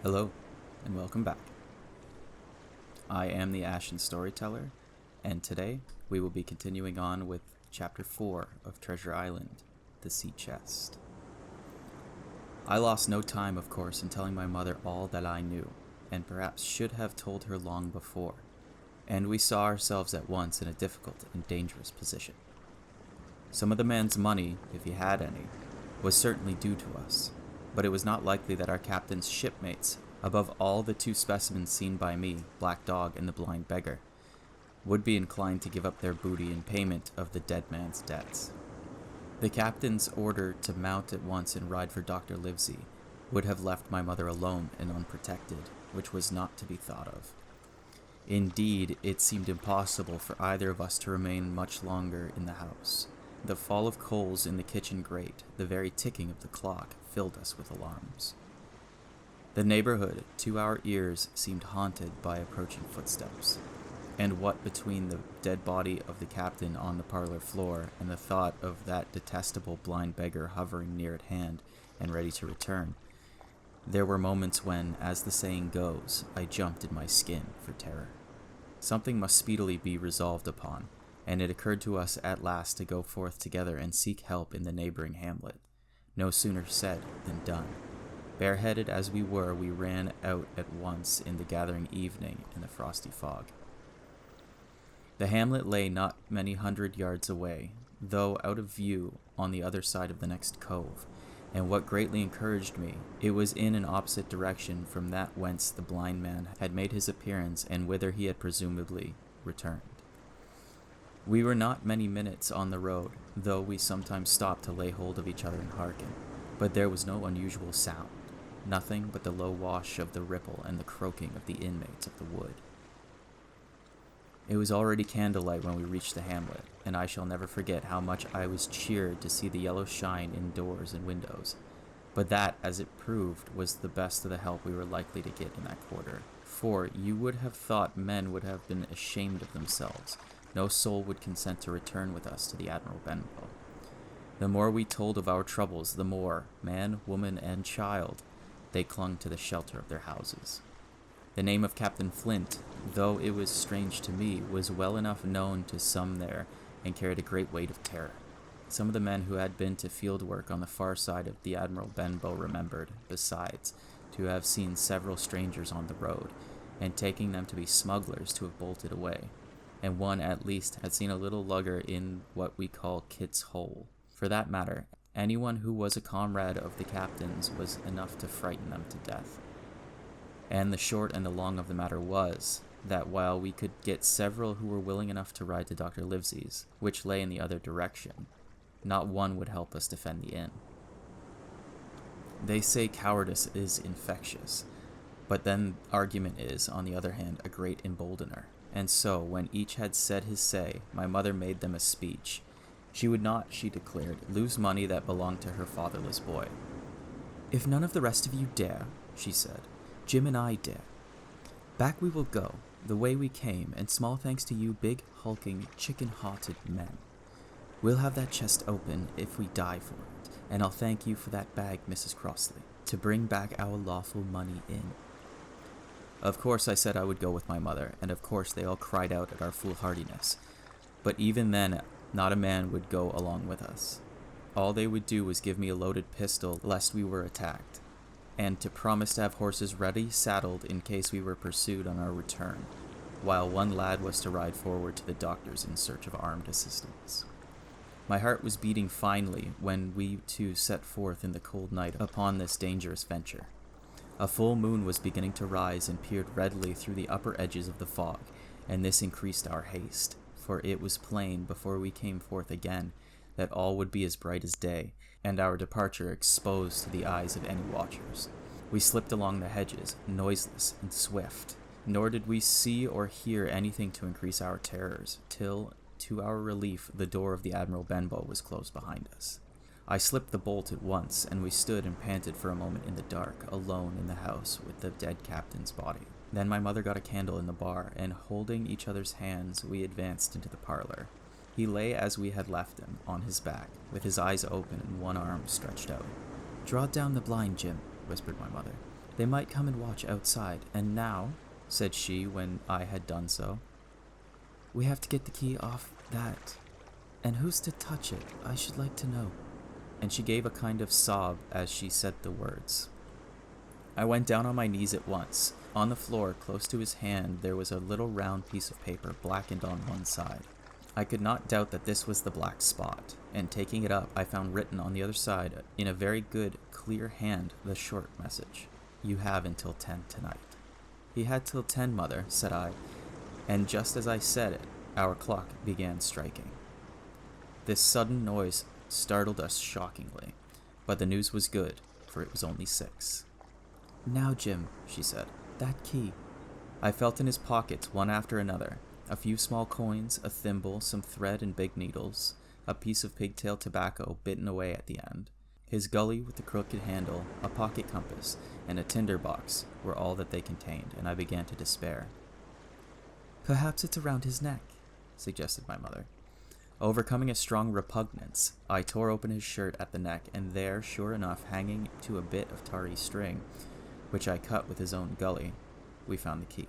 Hello, and welcome back. I am the Ashen Storyteller, and today we will be continuing on with Chapter 4 of Treasure Island, The Sea Chest. I lost no time, of course, in telling my mother all that I knew, and perhaps should have told her long before, and we saw ourselves at once in a difficult and dangerous position. Some of the man's money, if he had any, was certainly due to us, but it was not likely that our captain's shipmates, above all the two specimens seen by me, Black Dog and the Blind Beggar, would be inclined to give up their booty in payment of the dead man's debts. The captain's order to mount at once and ride for Dr. Livesey would have left my mother alone and unprotected, which was not to be thought of. Indeed, it seemed impossible for either of us to remain much longer in the house. The fall of coals in the kitchen grate, the very ticking of the clock, filled us with alarms. The neighborhood, to our ears, seemed haunted by approaching footsteps, and what between the dead body of the captain on the parlor floor and the thought of that detestable blind beggar hovering near at hand and ready to return, there were moments when, as the saying goes, I jumped in my skin for terror. Something must speedily be resolved upon, and it occurred to us at last to go forth together and seek help in the neighboring hamlet. No sooner said than done. Bareheaded as we were, we ran out at once in the gathering evening and the frosty fog. The hamlet lay not many 100 yards away, though out of view on the other side of the next cove, and what greatly encouraged me, it was in an opposite direction from that whence the blind man had made his appearance and whither he had presumably returned. We were not many minutes on the road, though we sometimes stopped to lay hold of each other and hearken, but there was no unusual sound, nothing but the low wash of the ripple and the croaking of the inmates of the wood. It was already candlelight when we reached the hamlet, and I shall never forget how much I was cheered to see the yellow shine in doors and windows, but that, as it proved, was the best of the help we were likely to get in that quarter, for you would have thought men would have been ashamed of themselves. No soul would consent to return with us to the Admiral Benbow. The more we told of our troubles, the more, man, woman, and child, they clung to the shelter of their houses. The name of Captain Flint, though it was strange to me, was well enough known to some there, and carried a great weight of terror. Some of the men who had been to field work on the far side of the Admiral Benbow remembered, besides, to have seen several strangers on the road, and taking them to be smugglers to have bolted away, and one at least had seen a little lugger in what we call Kit's Hole. For that matter, anyone who was a comrade of the captain's was enough to frighten them to death. And the short and the long of the matter was, that while we could get several who were willing enough to ride to Dr. Livesey's, which lay in the other direction, not one would help us defend the inn. They say cowardice is infectious, but then argument is, on the other hand, a great emboldener. And so, when each had said his say, my mother made them a speech. She would not, she declared, lose money that belonged to her fatherless boy. "If none of the rest of you dare," she said, "Jim and I dare. Back we will go, the way we came, and small thanks to you big, hulking, chicken-hearted men. We'll have that chest open if we die for it, and I'll thank you for that bag, Mrs. Crossley, to bring back our lawful money in." Of course I said I would go with my mother, and of course they all cried out at our foolhardiness. But even then, not a man would go along with us. All they would do was give me a loaded pistol lest we were attacked, and to promise to have horses ready saddled in case we were pursued on our return, while one lad was to ride forward to the doctors in search of armed assistance. My heart was beating finely when we two set forth in the cold night upon this dangerous venture. A full moon was beginning to rise and peered redly through the upper edges of the fog, and this increased our haste, for it was plain before we came forth again that all would be as bright as day, and our departure exposed to the eyes of any watchers. We slipped along the hedges, noiseless and swift, nor did we see or hear anything to increase our terrors, till, to our relief, the door of the Admiral Benbow was closed behind us. I slipped the bolt at once, and we stood and panted for a moment in the dark, alone in the house with the dead captain's body. Then my mother got a candle in the bar, and holding each other's hands, we advanced into the parlor. He lay as we had left him, on his back, with his eyes open and one arm stretched out. "Draw down the blind, Jim," whispered my mother. They might come and watch outside, and now, said she when I had done so, we have to get the key off that. And who's to touch it, I should like to know. And she gave a kind of sob as she said the words. I went down on my knees at once. On the floor, close to his hand, there was a little round piece of paper, blackened on one side. I could not doubt that this was the black spot, and taking it up, I found written on the other side, in a very good, clear hand, the short message. You have until 10 tonight. He had till 10, mother, said I, and just as I said it, our clock began striking. This sudden noise startled us shockingly, but the news was good, for it was only 6. Now, Jim, she said, that key. I felt in his pockets, one after another, a few small coins, a thimble, some thread and big needles, a piece of pigtail tobacco bitten away at the end. His gully with the crooked handle, a pocket compass, and a tinder box were all that they contained, and I began to despair. Perhaps it's around his neck, suggested my mother. Overcoming a strong repugnance, I tore open his shirt at the neck, and there, sure enough, hanging to a bit of tarry string, which I cut with his own gully, we found the key.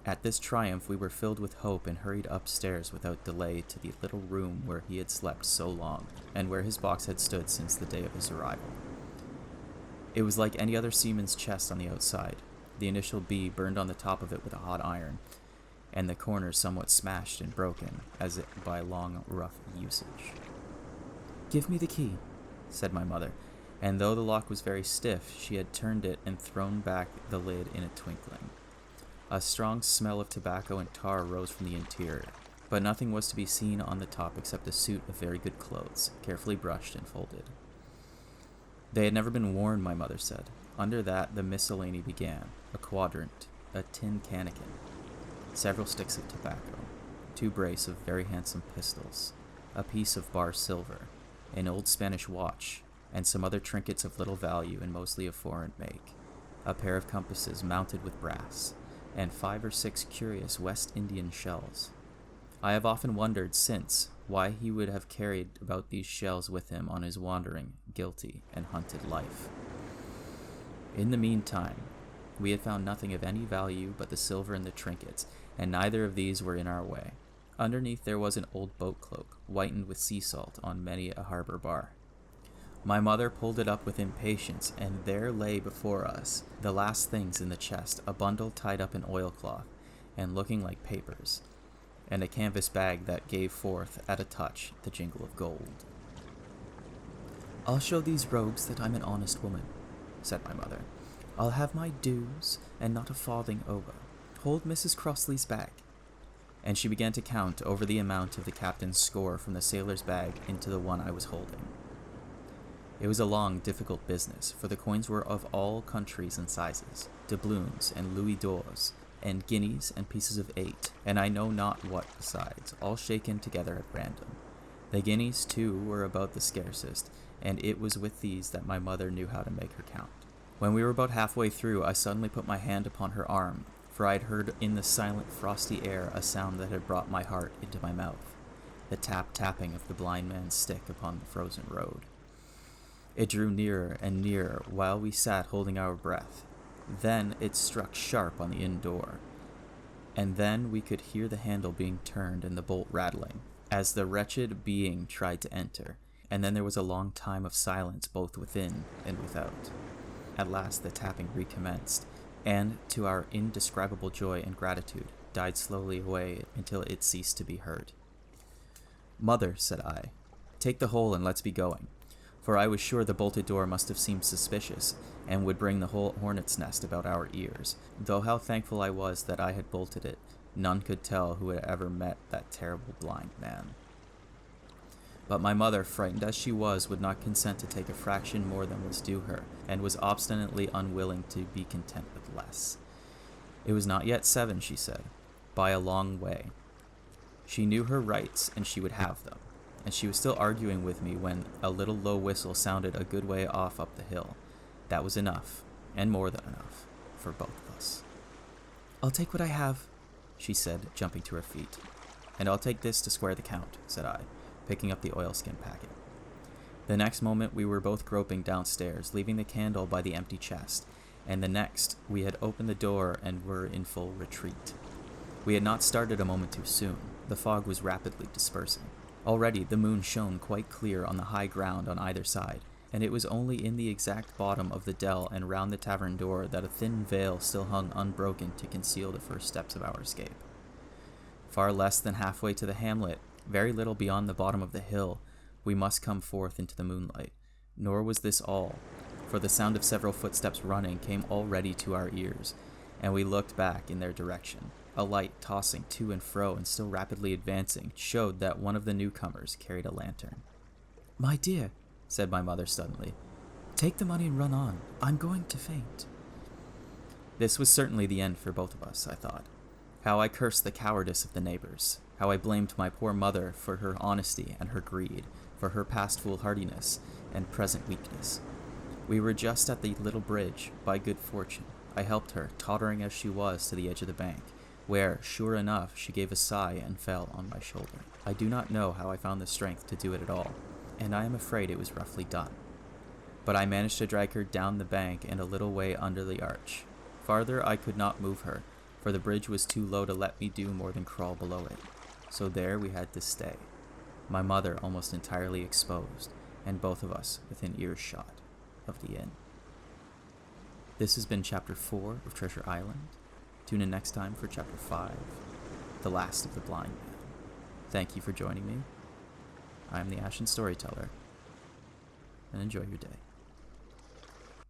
At this triumph we were filled with hope and hurried upstairs without delay to the little room where he had slept so long, and where his box had stood since the day of his arrival. It was like any other seaman's chest on the outside, the initial B burned on the top of it with a hot iron, and the corners somewhat smashed and broken, as if by long, rough usage. Give me the key, said my mother, and though the lock was very stiff, she had turned it and thrown back the lid in a twinkling. A strong smell of tobacco and tar rose from the interior, but nothing was to be seen on the top except a suit of very good clothes, carefully brushed and folded. They had never been worn, my mother said. Under that, the miscellany began, a quadrant, a tin cannikin, several sticks of tobacco, 2 brace of very handsome pistols, a piece of bar silver, an old Spanish watch, and some other trinkets of little value and mostly of foreign make, a pair of compasses mounted with brass, and 5 or 6 curious West Indian shells. I have often wondered since why he would have carried about these shells with him on his wandering, guilty, and hunted life. In the meantime, we had found nothing of any value but the silver and the trinkets, and neither of these were in our way. Underneath there was an old boat cloak, whitened with sea salt on many a harbor bar. My mother pulled it up with impatience, and there lay before us the last things in the chest, a bundle tied up in oilcloth, and looking like papers, and a canvas bag that gave forth, at a touch, the jingle of gold. I'll show these rogues that I'm an honest woman, said my mother. I'll have my dues, and not a farthing over. Hold Mrs. Crossley's bag. And she began to count over the amount of the captain's score from the sailor's bag into the one I was holding. It was a long, difficult business, for the coins were of all countries and sizes, doubloons and louis d'ors, and guineas and pieces of 8, and I know not what besides, all shaken together at random. The guineas, too, were about the scarcest, and it was with these that my mother knew how to make her count. When we were about halfway through, I suddenly put my hand upon her arm, for I had heard in the silent, frosty air a sound that had brought my heart into my mouth, the tap-tapping of the blind man's stick upon the frozen road. It drew nearer and nearer while we sat holding our breath. Then it struck sharp on the inn door, and then we could hear the handle being turned and the bolt rattling, as the wretched being tried to enter, and then there was a long time of silence both within and without. At last the tapping recommenced, and, to our indescribable joy and gratitude, died slowly away until it ceased to be heard. Mother, said I, take the whole and let's be going. For I was sure the bolted door must have seemed suspicious, and would bring the whole hornet's nest about our ears, though how thankful I was that I had bolted it, none could tell who had ever met that terrible blind man. But my mother, frightened as she was, would not consent to take a fraction more than was due her, and was obstinately unwilling to be content with less. It was not yet 7, she said, by a long way. She knew her rights, and she would have them. And she was still arguing with me when a little low whistle sounded a good way off up the hill. That was enough, and more than enough, for both of us. I'll take what I have, she said, jumping to her feet. And I'll take this to square the count, said I, picking up the oilskin packet. The next moment we were both groping downstairs, leaving the candle by the empty chest, and the next we had opened the door and were in full retreat. We had not started a moment too soon. The fog was rapidly dispersing. Already the moon shone quite clear on the high ground on either side, and it was only in the exact bottom of the dell and round the tavern door that a thin veil still hung unbroken to conceal the first steps of our escape. Far less than halfway to the hamlet, very little beyond the bottom of the hill, we must come forth into the moonlight. Nor was this all, for the sound of several footsteps running came already to our ears, and we looked back in their direction. A light tossing to and fro and still rapidly advancing showed that one of the newcomers carried a lantern. "My dear," said my mother suddenly, "take the money and run on. I'm going to faint." This was certainly the end for both of us, I thought. How I cursed the cowardice of the neighbors. How I blamed my poor mother for her honesty and her greed, for her past foolhardiness and present weakness. We were just at the little bridge. By good fortune, I helped her, tottering as she was, to the edge of the bank, where, sure enough, she gave a sigh and fell on my shoulder. I do not know how I found the strength to do it at all, and I am afraid it was roughly done. But I managed to drag her down the bank and a little way under the arch. Farther I could not move her, for the bridge was too low to let me do more than crawl below it. So there we had to stay, my mother almost entirely exposed, and both of us within earshot of the inn. This has been Chapter 4 of Treasure Island. Tune in next time for Chapter 5, The Last of the Blind Man. Thank you for joining me. I am the Ashen Storyteller, and enjoy your day.